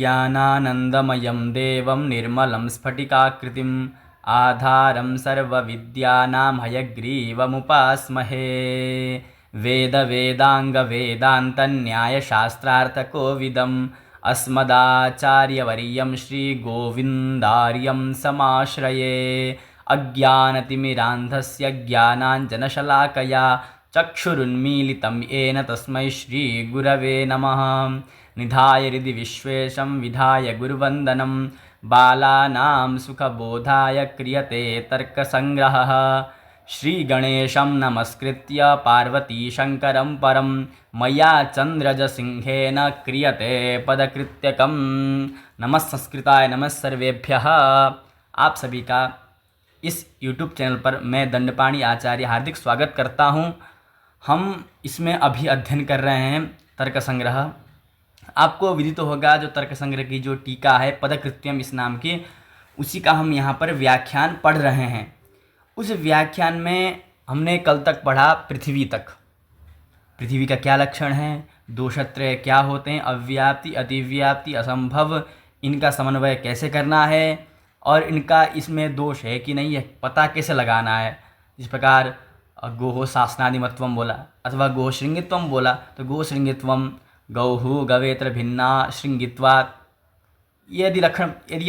ज्ञानानन्दमयं देवं निर्मलं स्फटिकाकृतिम् आधारं सर्वविद्यानां हयग्रीवमुपास्महे। वेदवेदाङ्गवेदान्तन्यायशास्त्रार्थकोविदम् अस्मदाचार्यवर्यं श्रीगोविन्दार्यं समाश्रये। अज्ञानतिमिरान्धस्य ज्ञानाञ्जनशलाकया चक्षुरुन्मीलितं येन तस्मै श्रीगुरवे नमः। निधाय हृदि विश्वेशं विधाय गुरुवन्दनं बालानां सुखबोधाय क्रियते तर्कसङ्ग्रहः। श्रीगणेशं नमस्कृत्य पार्वतीशङ्करं परं मया चन्द्रजसिंहेन क्रियते पदकृत्यकं। नमः संस्कृताय नमः सर्वेभ्यः। आप सभी का इस YouTube चैनल पर मैं दंडपाणि आचार्य हार्दिक स्वागत करता हूं। हम इसमें अभी अध्ययन कर रहे हैं तर्क संग्रह। आपको विदित होगा जो तर्क संग्रह की जो टीका है पदकृत्यम इस नाम की, उसी का हम यहाँ पर व्याख्यान पढ़ रहे हैं। उस व्याख्यान में हमने कल तक पढ़ा पृथ्वी तक। पृथ्वी का क्या लक्षण है, दोषत्रय क्या होते हैं, अव्याप्ति अतिव्याप्ति असंभव, इनका समन्वय कैसे करना है और इनका इसमें दोष है कि नहीं है पता कैसे लगाना है। इस प्रकार गोह शासनादिमत्वम बोला अथवा गोह श्रृंगित्वम बोला तो गोह श्रृंगित्वम गौहु गवेत्र भिन्ना श्रृंगित्वात्। यदि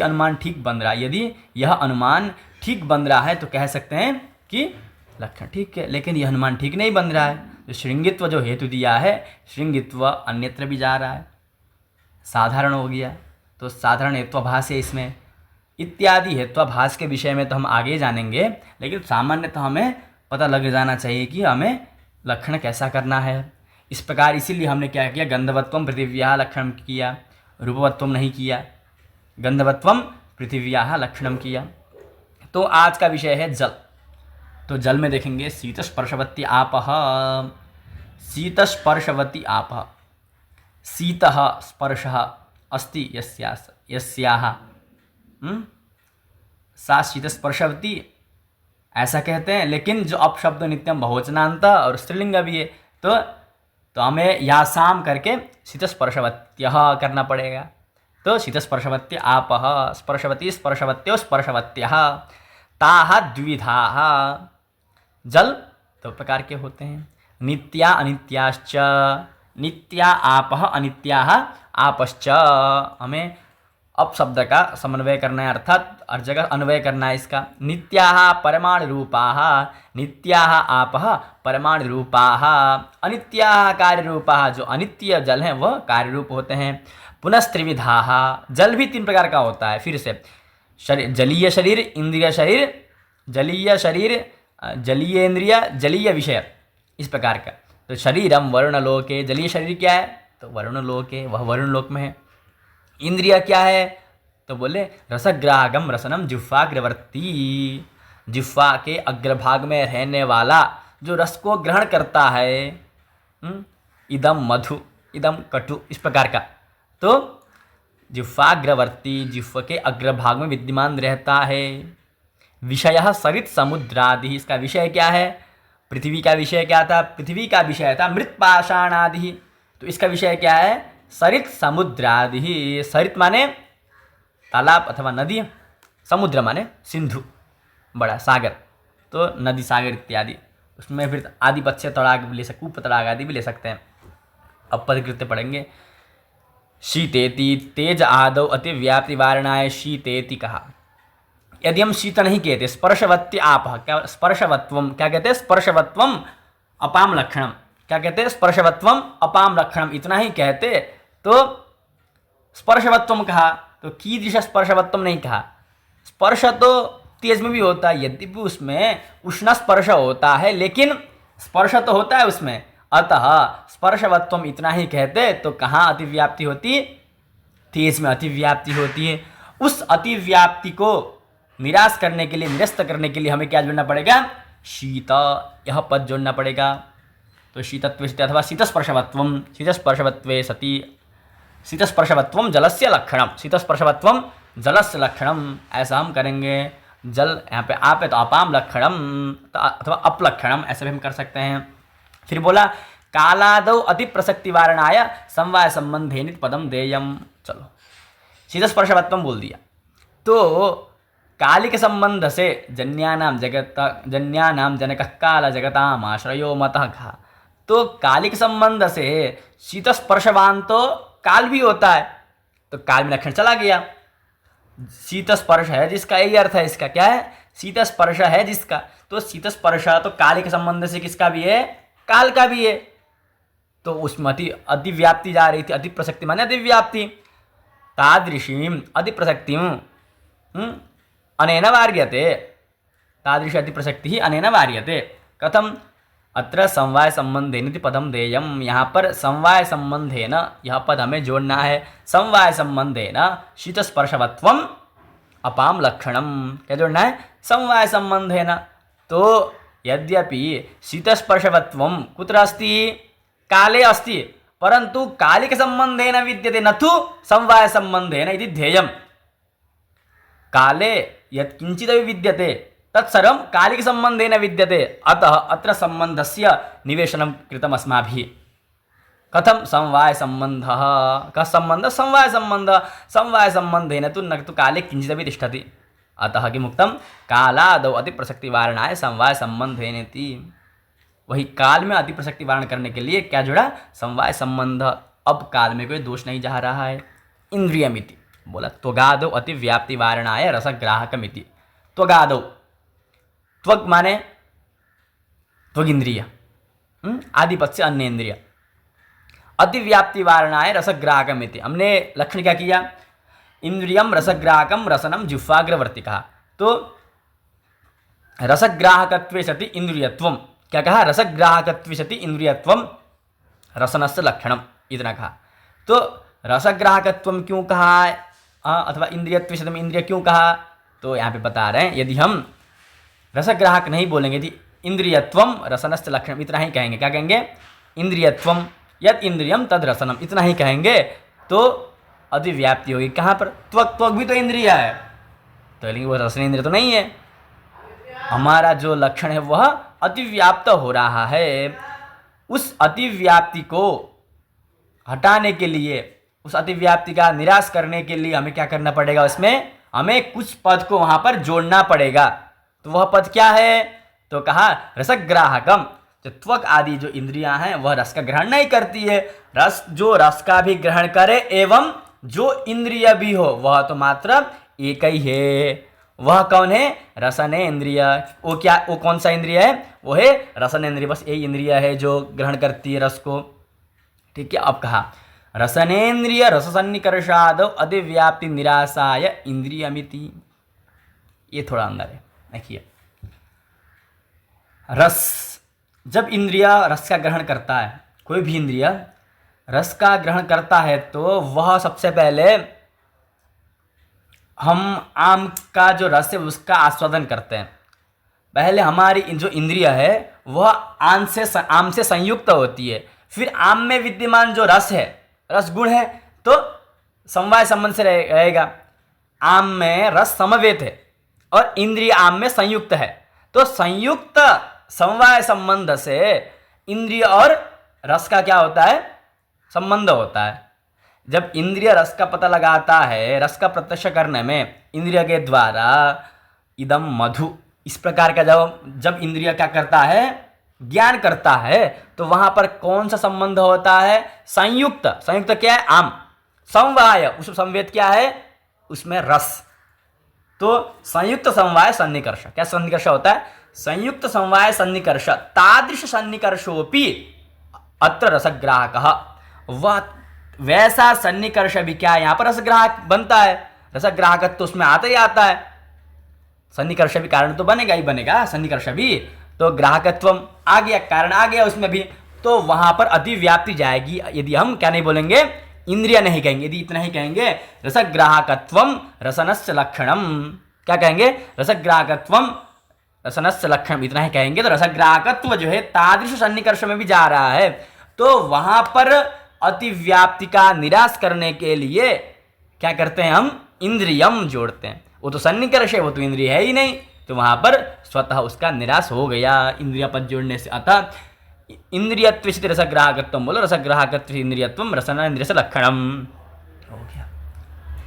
अनुमान ठीक बन रहा है, यदि यह अनुमान ठीक बन रहा है तो कह सकते हैं कि लक्षण ठीक है। लेकिन यह अनुमान ठीक नहीं बन रहा है तो श्रृंगित्व जो हेतु दिया है श्रृंगित्व अन्यत्र भी जा रहा है, साधारण हो गया तो साधारण हेत्वाभास है इसमें इत्यादि। हेत्वाभास के विषय में तो हम आगे जानेंगे, लेकिन सामान्यतः हमें पता लग जाना चाहिए कि हमें लक्षण कैसा करना है। इस प्रकार इसीलिए हमने क्या किया, गंधवत्वम पृथिव्याः लक्षणम किया, रूपवत्वम नहीं किया, गंधवत्वम पृथिव्याः लक्षणम किया। तो आज का विषय है जल। तो जल में देखेंगे शीतस्पर्शवती आपः। शीतस्पर्शवती आपः, शीतः स्पर्शः अस्ति यस्याः सा शीतस्पर्शवती ऐसा कहते हैं। लेकिन जो अपशब्द नित्यम बहुवचनांत और स्त्रीलिंग भी है तो हमें यासाम करके शीतस्पर्शवत्यः करना पड़ेगा। तो शीतस्पर्शवत्य आपः, स्पर्शवती स्पर्शवत्यो स्पर्शवत्यः, ताः द्विधाः। जल दो प्रकार के होते हैं, नित्या अनित्याश्च। नित्या आपः अनित्याः आपश्च। हमें अपशब्द का समन्वय करना है, अर्थात हर जगह अन्वय करना है इसका। नित्याः परमाणु रूपाः, नित्याः आपः परमाणु रूपाः, अनित्याः कार्य रूपाः। जो अनित्य जल हैं वह कार्य रूप होते हैं। पुनस्त्रिविधाः, जल भी तीन प्रकार का होता है। फिर से जलीय शरीर, इंद्रिय शरीर, जलीय शरीर, जलीय इंद्रिय, जलीय विषय, इस प्रकार का। तो शरीरम वरुणलोके, जलीय शरीर क्या है तो वरुणलोके, वह वरुण लोक में है। इंद्रिय क्या है तो बोले रसग्राहकम रसनम जिह्वाग्रवर्ती, जिह्वा के अग्रभाग में रहने वाला जो रस को ग्रहण करता है। इदम मधु इदम कटु, इस प्रकार का। तो जिह्वाग्रवर्ती जिह्वा के अग्रभाग में विद्यमान रहता है। विषय सरित समुद्रादि, इसका विषय क्या है, पृथ्वी का विषय क्या था, पृथ्वी का विषय था मृत पाषाणादि। तो इसका विषय क्या है, सरित समुद्रादि। सरित माने तालाब अथवा नदी, समुद्र माने सिंधु बड़ा सागर, तो नदी सागर इत्यादि। उसमें फिर आदि पद से तड़ाग भी ले सकते, कूप तड़ाग आदि भी ले सकते हैं। अब पदकृत्य पढ़ेंगे। शीतेति, तेज आदौ अतिव्याप्ति वारणाय शीतेति कहा। यदि हम शीत नहीं कहते, स्पर्शवत्य आपः, क्या स्पर्शवत्वम क्या कहते हैं, स्पर्शवत्वम अपाम लक्षणम, क्या कहते हैं, स्पर्शवत्वम अपाम लक्षणम, इतना ही कहते तो स्पर्शवत्वम कहा। तो कीदृश स्पर्शवत्वम नहीं कहा। स्पर्श तो तेज में भी होता है, यद्यपि उसमें उष्ण स्पर्श होता है, लेकिन स्पर्श तो होता है उसमें। अतः स्पर्शवत्वम इतना ही कहते तो कहाँ अतिव्याप्ति होती, तेज में अतिव्याप्ति होती है। उस अतिव्याप्ति को निराश करने के लिए, निरस्त करने के लिए हमें क्या जोड़ना पड़ेगा, शीत, यह पद जोड़ना पड़ेगा। तो शीतत्वे सति अथवा शीतस्पर्शवत्वम, शीतस्पर्शवत्वे सति, शीतस्पर्शवत्वम जलस्य लक्षणम, शीतस्पर्शवत्वम जलस्य लक्षणम, ऐसा हम करेंगे। जल यहाँ पे आप है तो अपाम लक्षणम अथवा अपलक्षणम, ऐसे भी हम कर सकते हैं। फिर बोला कालादौ अति प्रसक्ति वारणाय समवाय संबंधे नित पदम देयम। चलो शीतस्पर्शवत्वम बोल दिया। तो कालिक संबंध से जन्यानाम जनकः काल जगताम आश्रयो मतः कहा। तो कालिक संबंध से शीतस्पर्शवान तो काल भी होता है, तो काल में लक्षण चला गया। शीतस्पर्श है जिसका, यही अर्थ है इसका, क्या है, शीतस्पर्श है जिसका। तो शीतस्पर्श तो कालिक संबंध से किसका भी है, काल का भी है। तो उसमें अतिव्याप्ति जा रही थी, अतिप्रसक्ति माने अतिव्याप्ति। तादृशीम अतिप्रसक्तिम अनेन वार्यते, तादृश अतिप्रसक्ति अनेन वार्यते। कथम, अत्र समवाय संबंधेन पदम देयम, यहाँ पर समवाय संबंधेन, यह पद हमें जोड़ना है। समवाय संबंधेन शीतस्पर्शवत्वम अपाम लक्षणम, क्या जोड़ना है, समवाय संबंधेन। तो यद्यपि शीतस्पर्शवत्वम कुत्र अस्ति, काले अस्ति, परंतु कालिक संबंधेन विद्यते न तु समवाय संबंधेन इति ध्येयम्। काले यत्किंचिदपि विद्यते तत्सर्वं कालिक संबंधेन विद्यते, अतः अत्र संबंधस्य निवेशनं कृतम् अस्माभिः। कथं, समवाय संबंधः, कः संबंधः, समवाय संबंधः, समवाय संबंधेन तु न तु काले किंचिदपि तिष्ठति, अतः किमुक्तं, कालादौ अतिप्रसक्तिवारणाय समवाय संबंधेनेति। वही काल में अतिप्रसक्ति वारण करने के लिए क्या जुड़ा, समवाय संबंध। अब काल में कोई दोष नहीं जा रहा है। इंद्रियमिति बोला, त्वगादौ अतिव्याप्ति वारणाय रसग्राहकमिति। त्वगादौ, त्वग माने त्वग इंद्रिय, आदिपद से अन्य इंद्रिय। अतिव्याप्ति वारणाय रसग्राहकमिति, हमने लक्षण क्या किया, इंद्रियम रसग्राहकम रसनम जिह्वाग्रवर्ती कहा। तो रसग्राहकत्वे सति इंद्रियत्वम, क्या कहा, रसग्राहकत्वे सति इंद्रियत्वम रसनस्य लक्षणम, इतना कहा। तो रसग्राहकत्वम क्यों कहा, अथवा इंद्रियत्वे सति इंद्रिय क्यों कहा, तो यहाँ पे बता रहे हैं, यदि हम रसग्राहक नहीं बोलेंगे, यदि इंद्रियत्वम रसनस्य लक्षणम इतना ही कहेंगे, क्या कहेंगे, इंद्रियत्वम यद इंद्रियम तद रसनम, इतना ही कहेंगे, तो अतिव्याप्ति होगी। कहाँ पर, त्वक, त्वक भी तो इंद्रिय है, तो लेकिन वो रसन इंद्रिय तो नहीं है। हमारा जो लक्षण है वह अतिव्याप्त हो रहा है। उस अतिव्याप्ति को हटाने के लिए, उस अतिव्याप्ति का निराश करने के लिए हमें क्या करना पड़ेगा, उसमें हमें कुछ पद को वहाँ पर जोड़ना पड़ेगा। तो वह पद क्या है, तो कहा रसग्राहकम। जो त्वक आदि जो इंद्रियां हैं वह रस का ग्रहण नहीं करती है, रस जो रस का भी ग्रहण करे एवं जो इंद्रिय भी हो वह तो मात्र एक ही है। वह कौन है, रसने इंद्रिय। वो क्या, वो कौन सा इंद्रिय है, वो है रसन इंद्रिय। बस यही इंद्रिय है जो ग्रहण करती है रस को। ठीक है, अब कहा रसनेन्द्रिय रससन्निकर्षाद अधिव्याप्ति निराशाय इंद्रियमिति। ये थोड़ा अंदर है, देखिए। रस, जब इंद्रिय रस का ग्रहण करता है, कोई भी इंद्रिय रस का ग्रहण करता है, तो वह सबसे पहले हम आम का जो रस है उसका आस्वादन करते हैं। पहले हमारी जो इंद्रिय है वह आम से संयुक्त होती है, फिर आम में विद्यमान जो रस है, रस गुण है, तो समवाय संबंध से रहेगा। आम में रस समवेत है और इंद्रिय आम में संयुक्त है, तो संयुक्त समवाय संबंध से इंद्रिय और रस का क्या होता है, संबंध होता है। जब इंद्रिय रस का पता लगाता है, रस का प्रत्यक्ष करने में इंद्रिय के द्वारा, इदम मधु, इस प्रकार का जब इंद्रिय क्या करता है, ज्ञान करता है, तो वहां पर कौन सा संबंध होता है, संयुक्त। संयुक्त क्या है, आम। समवाय, उस संवेद क्या है, उसमें रस। तो संयुक्त समवाय सन्निकर्ष, क्या सन्निकर्ष होता है, संयुक्त समवाय सन्निकर्ष। तादृश सन्निकर्षोपि अत्र रसग्राहकः, वह वैसा सन्निकर्ष भी क्या है, यहाँ पर रसग्राहक बनता है। रसग्राहकत्व तो उसमें आता ही आता है, सन्निकर्ष भी कारण तो बनेगा ही बनेगा, सन्निकर्ष भी। तो ग्राहकत्व आ गया, कारण आ गया उसमें भी, तो वहां पर अतिव्याप्ति जाएगी। यदि हम क्या नहीं बोलेंगे, इंद्रिय नहीं कहेंगे, यदि इतना ही कहेंगे रसग्राहकत्वम रसनस्य लक्षणम, क्या कहेंगे, रसग्राहकत्वम रसनस्य लक्षणम, इतना ही कहेंगे, तो रसग्राहकत्व जो है तादृश सन्निकर्ष में भी जा रहा है। तो वहां पर अतिव्याप्ति का निराश करने के लिए क्या करते हैं, हम इंद्रियम जोड़ते हैं। वो तो सन्निकर्ष है, वो तो इंद्रिय है ही नहीं, तो वहां पर स्वतः उसका निराश हो गया इंद्रिय पद जोड़ने से। अतः इंद्रियत्व से रसग्राहकत्व बोलो, रसग्राहकत्व इंद्रियत्व रसन इंद्रिय से लक्षणम हो गया।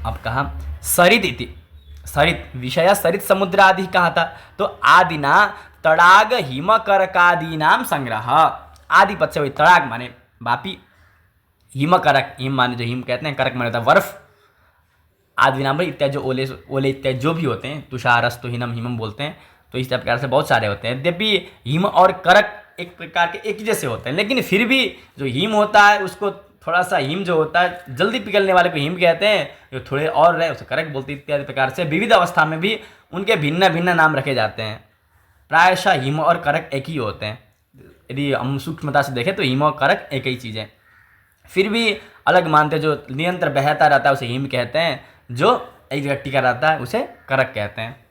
अब कहा सरित इति, सरित विषय सरित समुद्र आदि कहा था, तो आदिना तड़ाग हिमकरकादीनाम संग्रह, आदि पद से वही तड़ाग माने वापी, हिमकरक, हिम माने जो हिम कहते हैं, करक माने होता है बर्फ, आदि नाम इत्यादि जो ओले ओले इत्यादि जो भी होते हैं, तुषारस्तु हिमम हिमम बोलते हैं, तो इस प्रकार से बहुत सारे होते हैं। यद्यपि हिम और करक एक प्रकार के एक जैसे होते हैं, लेकिन फिर भी जो हिम होता है उसको थोड़ा सा, हिम जो होता है जल्दी पिघलने वाले को हिम कहते हैं, जो थोड़े और रहे उसे करक बोलते हैं। इत्यादि प्रकार से विविध अवस्था में भी उनके भिन्न भिन्न नाम रखे जाते हैं। प्रायशः हिम और करक एक ही होते हैं, यदि हम सूक्ष्मता से देखें तो हिम और करक एक ही चीज़ है। फिर भी अलग मानते, जो निरंतर बहता रहता है उसे हिम कहते हैं, जो एक जगह टिका रहता है उसे करक कहते हैं।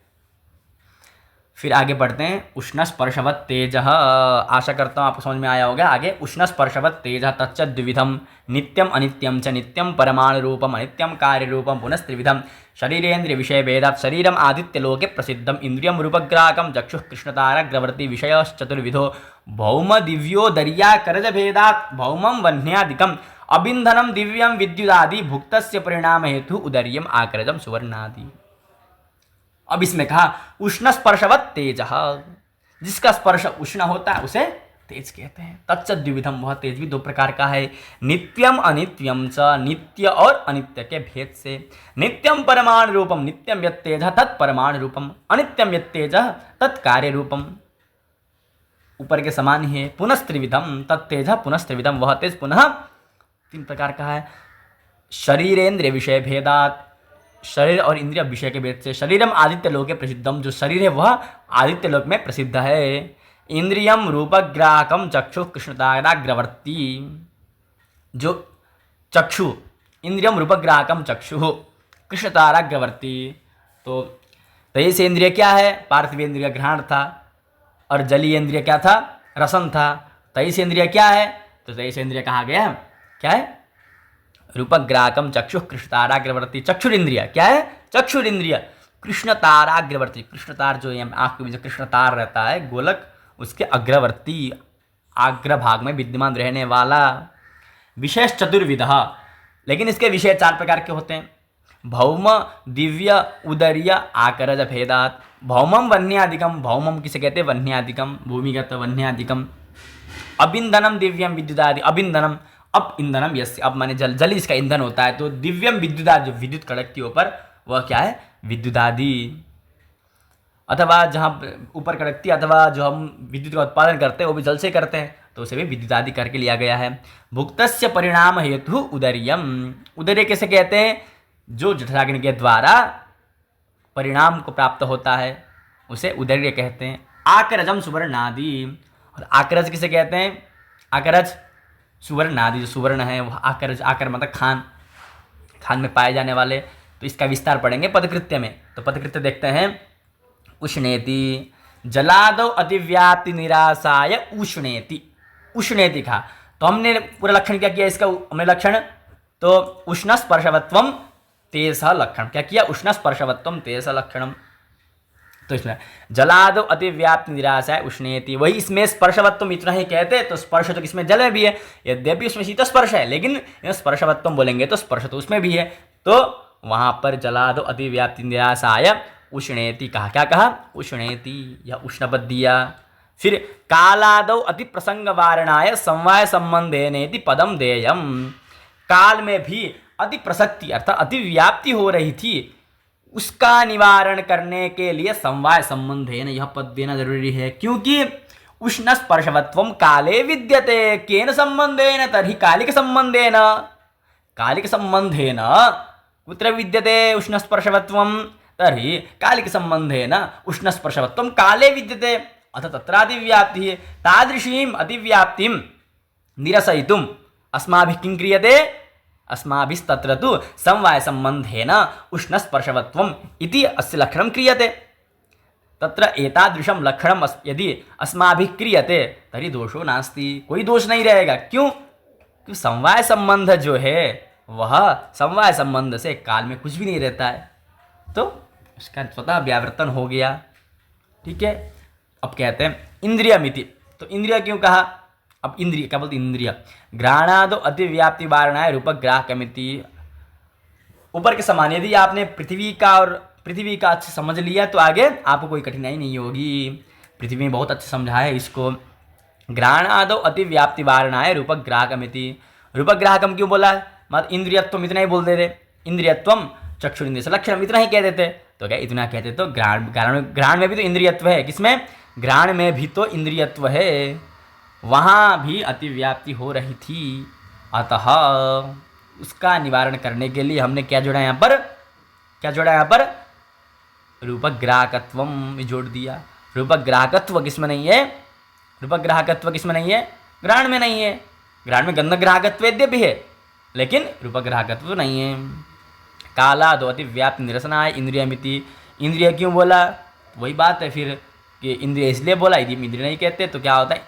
फिर आगे बढ़ते हैं, उष्ण स्पर्शवत तेज, आशा करता हूँ आपको समझ में आया होगा। आगे उष्ण स्पर्शवत तेज तच्च द्विविधम नित्यम अनित्यम च, नित्यम परमाणु रूपम अनित्यम कार्य रूपम पुनस्त्रिविधम, शरीरेन्द्रिय विषय भेदात् शरीरम आदित्य लोके प्रसिद्धम, इंद्रियम रूपग्राहकम चक्षुः कृष्णतारग्रवर्ती विषयश्चतुर्विधो, भौम दिव्यो दर्या करज भेदात् भौमम वह्न्यादिकम, अबिंधनम दिव्यम विद्युदादि, भुक्तस्य परिणाम हेतु उदर्यम आकरजम सुवर्णादि। अब इसमें कहा उष्ण स्पर्शवत तेज, जिसका स्पर्श उष्ण होता है उसे तेज कहते हैं। तच्च द्विविधम, वह तेज भी दो प्रकार का है, नित्यम अनित्यम च, नित्य और अनित्य के भेद से। नित्यम परमाणु रूपम, नित्यम यत् तेज तत् परमाणु रूपम, अनित्यम यत् तेज तत् कार्य रूपम, ऊपर के समान ही है। पुनस्त्रिविधम, तत्तेज पुनस्त्रिविधम, वह तेज पुनः तीन प्रकार का है। शरीरेन्द्रिय विषय भेदात्, शरीर और इंद्रिय विषय के भेद से। शरीरम आदित्य लोके प्रसिद्धम, जो शरीर है वह आदित्य लोक में प्रसिद्ध है। इंद्रियम रूपग्राहकम चक्षु कृष्णताराग्रवर्ती, जो चक्षु, इंद्रियम रूपग्राहकम चक्षु कृष्णताराग्रवर्ती, तो तेज से इंद्रिय क्या है, पार्थिवेंद्रिय घ्राण था, और जलीय इंद्रिय क्या था, रसन था। तेज से इंद्रिय क्या है, तो तेज से इंद्रिय कहा गया क्या है, रूपग्राहकम चक्षु कृष्णताराग्रवर्ती, चक्षुरिंद्रिय क्या है, चक्षुरिंद्रिय कृष्णताराग्रवर्ती, कृष्णतार जो है आँख के बीच कृष्णतार रहता है गोलक, उसके अग्रवर्ती, आग्र भाग में विद्यमान रहने वाला। विशेष चतुर्विध, लेकिन इसके विषय चार प्रकार के होते हैं। भौम दिव्य उदर्य आकरज भेदात्, भौमम वन्यादिकम, भौमम किसे कहते हैं, वन्यादिकम, भूमिगत वन्यादिकम। अबिंदनम दिव्यम विद्युदादि, अबिंदनम, अब ईंधनम यस्य, अब माने जल, जल इसका ईंधन होता है, तो दिव्यम विद्युदादि, जो विद्युत कड़कती है ऊपर, वह क्या है, विद्युदादि। अथवा जहाँ ऊपर कड़कती है, अथवा जो हम विद्युत का उत्पादन करते हैं वो भी जल से करते हैं, तो उसे भी विद्युदादि करके लिया गया है। भुक्तस्य परिणाम हेतु उदर्यम, उदर्य कैसे कहते हैं, जो जठराग्नि के द्वारा परिणाम को प्राप्त होता है उसे उदर्य कहते हैं। आकरजम सुवर्णादि, और आकरज किसे कहते हैं, आकरज सुवर्णादि, जो सुवर्ण है वह आकरज, आकर मतलब खान, खान में पाए जाने वाले। तो इसका विस्तार पढ़ेंगे पदकृत्य में। तो पदकृत्य देखते हैं, उष्णेति, जलादौ अतिव्याप्ति निराशाय उष्णेति, उष्णेति कहा, तो हमने पूरा लक्षण क्या किया इसका, हमने लक्षण तो उष्ण स्पर्शवत्वम तेज लक्षण क्या किया, उष्ण स्पर्शवत्वम तेज लक्षणम। तो इसमें जलादो अतिव्याप्ति निराशा है उष्णेति, वही इसमें स्पर्शवत्वम इतना ही कहते हैं, तो स्पर्श तो किसमें, जल में भी है, यद्यपि उसमें शीत स्पर्श है, लेकिन स्पर्शवत्वम बोलेंगे तो स्पर्श तो उसमें भी है, तो वहां पर जलादो अतिव्याप्ति निराशाय उष्णेति कहा, क्या कहा, उष्णेति, या उष्णपद दिया। फिर कालादौ अति प्रसंग वारणाय समवाय संबंधेनेति पदम देयम, काल में भी अति प्रसक्ति अर्थात अति व्याप्ति हो रही थी, उसका निवारण करने के लिए समवाय संबंध है ना, यह पद देना जरूरी है, क्योंकि उष्ण स्पर्शवत्वम काले विद्यते, केन संबंधेन, तर्हि कालिक संबंधेन, कालिक संबंधेन कुत्र विद्यते उष्ण स्पर्शवत्वम, तर्हि कालिक संबंधेन उष्ण स्पर्शवत्वम काले विद्यते, अथ तत्र अतिव्याप्तिः, तादृशीम् अतिव्याप्तिं निरसयितुम् अस्माभिः किं क्रियते, अस्माभिस्तत्र तु समवाय संबंधेन उष्ण स्पर्शवत्वम इति अस्य लक्षणं क्रियते। तत्र एतादृशं लक्षणं यदि अस्माभिः क्रियते तर्हि दोषो नास्ति, कोई दोष नहीं रहेगा। क्यों, क्योंकि समवाय संबंध जो है वह समवाय संबंध से काल में कुछ भी नहीं रहता है, तो उसका स्वतः व्यावर्तन हो गया। ठीक है, अब कहते हैं इंद्रियमिति, तो इंद्रिय क्यों कहा, अब इंद्रिय क्या बोलते, इंद्रिय घ्राणादो अतिव्याप्ति वारणाय रूपग्राहकमिति, ऊपर के समान। यदि आपने पृथ्वी का और पृथ्वी का अच्छे समझ लिया तो आगे आपको कोई कठिनाई नहीं होगी। पृथ्वी में बहुत अच्छे समझा है इसको। ग्रहणादो अतिव्याप्ति वारणाय रूपग्राहकमिति। रूपग्राहकम क्यों बोला? मत इंद्रियत्वम इतना ही बोल देते, इंद्रियत्वम चक्षुरिंद्रिय लक्षणम इतना ही कह देते। तो क्या इतना कहते तो ग्रहण में भी तो इंद्रियत्व है। किसमें? ग्रहण में भी तो इंद्रियत्व है, वहाँ भी अतिव्याप्ति हो रही थी। अतः उसका निवारण करने के लिए हमने क्या जोड़ा यहाँ पर? क्या जोड़ा यहाँ पर? रूपग्राहकत्वम जोड़ दिया। रूपग्राहकत्व किसमें नहीं है? रूपग्राहकत्व किसमें नहीं है? ग्रहण में नहीं है। ग्रहण में गंधग्राहकत्व यद्यपि है, लेकिन रूपग्राहकत्व नहीं है। काला दो अतिव्याप्ति निरसनाय इंद्रियमिति। इंद्रिय क्यों बोला? वही बात है फिर कि इंद्रिय इसलिए बोला, यदि इंद्रिय नहीं कहते तो क्या होता है?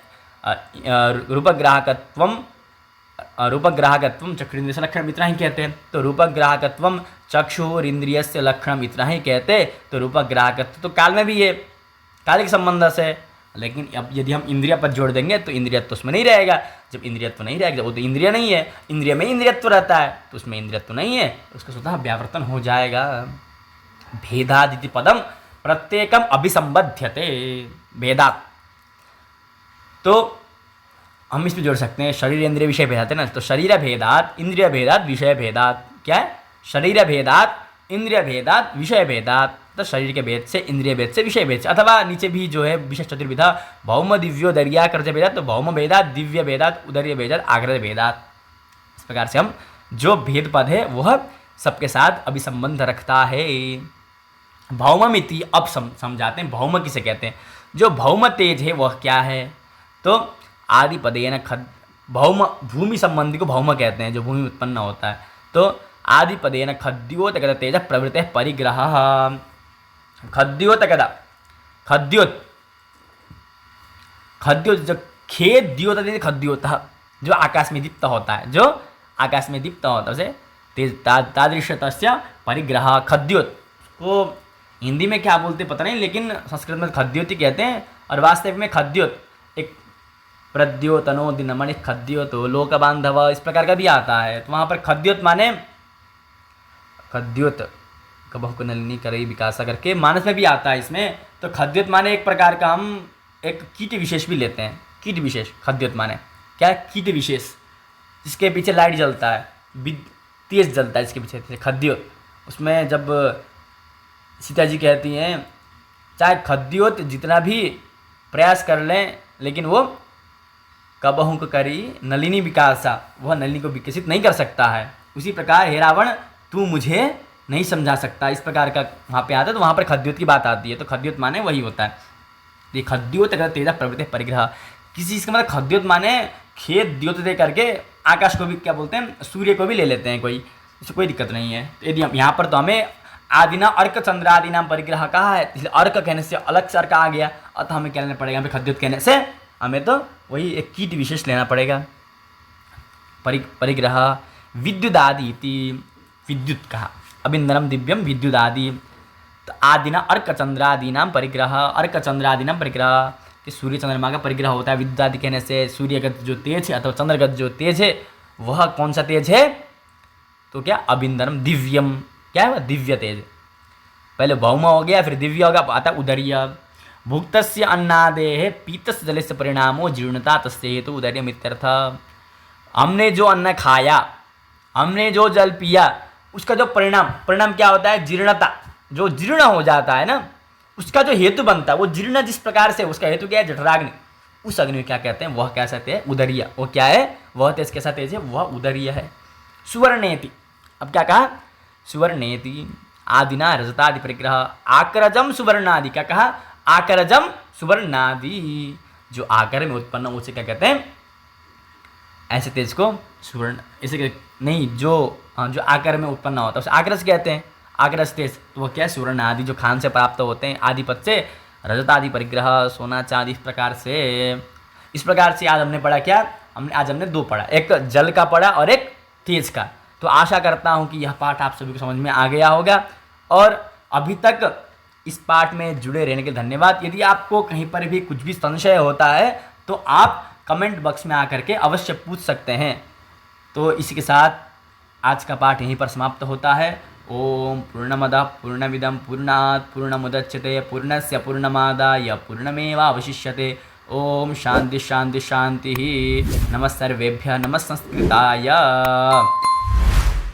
रूपग्राहकत्वम चक्षुरिंद्रिय लक्षणम इतना ही कहते हैं, तो रूपग्राहकत्वम चक्षुरिंद्रियस्य लक्षणम इतना ही कहते, तो रूपग्राहकत्व तो काल में भी है, कालिक संबंध से। लेकिन अब यदि हम इंद्रिय पर जोड़ देंगे तो इंद्रियत्व उसमें नहीं रहेगा। जब इंद्रियत्व नहीं रहेगा, वो तो इंद्रिय नहीं है, इंद्रिय में इंद्रियत्व रहता है, तो उसमें इंद्रियत्व नहीं है, उसका स्वतः व्यावर्तन हो जाएगा। भेदादिति पदम प्रत्येकम अभिसंबध्यते। भेदात तो हम इसमें जोड़ सकते हैं शरीर इंद्रिय विषय भेदात है ना, तो शरीर भेदात इंद्रिय भेदात विषय भेदात। क्या है? शरीर भेदात इंद्रिय भेदात विषय भेदात। तो शरीर के भेद से, इंद्रिय भेद से, विषय भेद से, अथवा नीचे भी जो है विशेष चतुर्विधा भौम दिव्यो दरिया कर्ज भेदात, तो भौम भेदात दिव्य भेदात उदर्य भेदात आग्रह भेदात। इस प्रकार से हम जो भेद पद है वह सबके साथ अभिसंबंध रखता है। भौममिति अब समझाते हैं भौम किसे कहते हैं। जो भौम तेज है वह क्या है? तो आदि पदेन खद भौम, भूमि संबंधी को भौम कहते हैं, जो भूमि उत्पन्न होता है। तो आदि पदेन खद्योत तेज प्रवृत्ति परिग्रह। खद्योत कदा खद्योत खद्योत जो खेद्योत खद्योत, जो आकाश में दीप्त होता है, जो आकाश में दीप्त होता है उसे तेज तादृशतस्य परिग्रह खद्योत। को हिंदी में क्या बोलते पता नहीं, लेकिन संस्कृत में खद्योत ही कहते हैं। और वास्तव में खद्योत एक प्रद्योतनो दिनमणि खद्योतो लोक बांधव इस प्रकार का भी आता है। तो वहाँ पर खद्योत माने खद्योत कबहु को नलिनी करई विकासा करके मानस में भी आता है इसमें। तो खद्योत माने एक प्रकार का हम एक कीट विशेष भी लेते हैं। कीट विशेष खद्योत माने क्या है? कीट विशेष जिसके पीछे लाइट जलता है, तेज जलता है इसके पीछे खद्योत। उसमें जब सीता जी कहती हैं चाहे खद्योत जितना भी प्रयास कर लें, लेकिन वो कबहु को करी नलिनी विकासा, वह नलिनी को विकसित नहीं कर सकता है। उसी प्रकार हे रावण तू मुझे नहीं समझा सकता, इस प्रकार का वहाँ पे आता है। तो वहाँ पर खद्योत की बात आती है। तो खद्योत माने वही होता है। ये खद्योत अगर तेजा प्रवृत्ति परिग्रह, किसी चीज़ का मतलब खद्योत माने खेत द्योत दे करके आकाश को भी क्या बोलते हैं, सूर्य को भी ले लेते हैं कोई, इससे कोई दिक्कत नहीं है। तो यदि हम यहाँ पर तो हमें आदिना अर्क चंद्रादि नाम परिग्रह कहा है, इसलिए अर्क कहने से अलग से अर्क आ गया, अतः हमें क्या लेना पड़ेगा? हमें खद्योत कहने से हमें तो वही एक कीट विशेष लेना पड़ेगा। परिग्रह विद्युदादि इति, विद्युत कहा अबिंदनम दिव्यम विद्युदादि। तो आदिना अर्क चंद्रादि नाम परिग्रह, अर्क चंद्रादि नाम परिग्रह कि सूर्य चंद्रमा का परिग्रह होता है। विद्युदादि कहने से सूर्यगत जो तेज है अथवा चंद्रगत जो तेज है वह कौन सा तेज है? तो क्या अबिंदनम दिव्यम, क्या है वह? दिव्य तेज। पहले भौम हो गया, फिर दिव्य होगा, आता उदर्य। भुक्तस्य अन्नादेः पीतस्य जलस्य परिणामो जीर्णता तस्य हेतु उदर्यम् इत्यर्थ। हमने जो अन्न खाया, हमने जो जल पिया, उसका जो परिणाम क्या होता है? जीर्णता। जो जीर्ण हो जाता है ना, उसका जो हेतु बनता है वो जीर्ण जिस प्रकार से, उसका हेतु क्या है? जठराग्नि। उस अग्नि में क्या कहते हैं? वह कैसा तेज है? उदर्य। वो क्या है? वह तेज कैसा तेज है? वह उदर्य है। सुवर्णेति, अब क्या कहा? सुवर्णेति आदिना रजतादि परिग्रह आकरजम सुवर्णादि। क्या कहा? आकरजम सुवर्णादि। जो आकर में उत्पन्न उसे क्या कहते हैं? ऐसे तेज को सुवर्ण, ऐसे नहीं, जो आकर में उत्पन्न होता है उसे आकरस कहते हैं। आकरस तेज तो वो क्या है? सुवर्ण आदि, जो खान से प्राप्त होते हैं आदिपद से। रजतादि परिग्रह सोना चांदी, इस प्रकार से आज हमने पढ़ा क्या? आज हमने दो पढ़ा, एक जल का पढ़ा और एक तेज का। तो आशा करता हूँ कि यह पाठ आप सभी को समझ में आ गया होगा। और अभी तक इस पाठ में जुड़े रहने के धन्यवाद। यदि आपको कहीं पर भी कुछ भी संशय होता है तो आप कमेंट बॉक्स में आकर के अवश्य पूछ सकते हैं। तो इसी के साथ आज का पाठ यहीं पर समाप्त होता है। ओम पूर्णमदः पूर्णमिदं पूर्णात् पूर्णमुदच्यते पूर्णस्य पूर्णमादाय पूर्णमेवावशिष्यते। ओम शांति शांति शांति। नमः सर्वेभ्यः, नमः संस्कृताय।